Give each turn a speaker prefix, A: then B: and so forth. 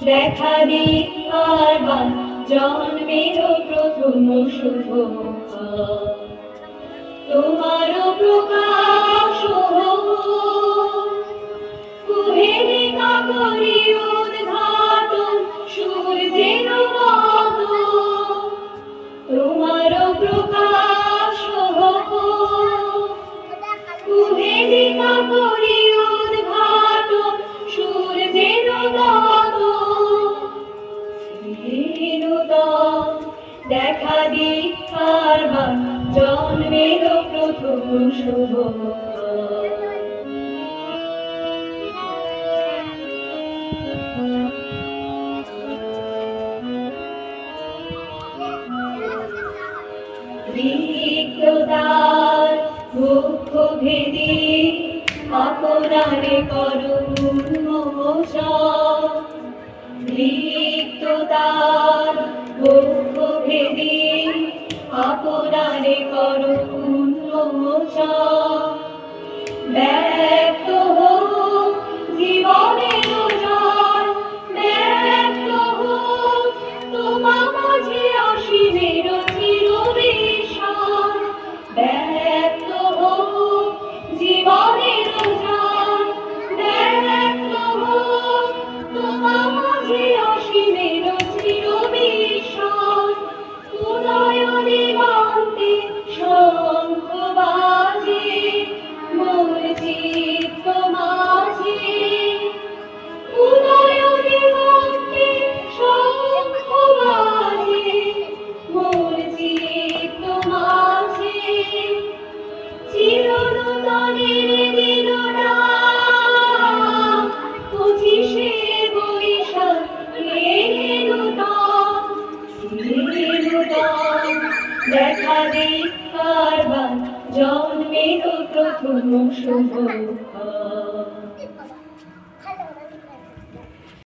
A: দেখা দিবার জন্মের প্রথম শুভ তোমার প্রকাশ কুহেলি কাকরি উদ্ঘাটন সূর্যের মতো তোমার প্রকাশ কুহেলি কাকরি উদ্ঘাটন সূর্যের মতো দেখা দিবার জন্মের প্রথম শুভ রিক্ততার দুঃখ ভেদি আপনারে করুণ মোচন রিক্ততার দুঃখ ভেদি আপনারে করুণ মোচন ব্যক্ত হোক জীবনের জল ব্যক্ত হোক তোমা মাঝে অসীমের চিরবিশাল ব্যক্ত হোক জীবনের জল ব্যক্ত হোক তোমা মাঝে অসীমের চিরবিশাল উদয় দিগন্তে শঙ্খ বাজে মোর চিত্ত মাঝে উদয় দিগন্তে শঙ্খ বাজে মোর চিত্ত মাঝে চিরনূতনের দিনরা 25শে বৈশাখ দেখা দিবার জন্মের প্রথম শুভ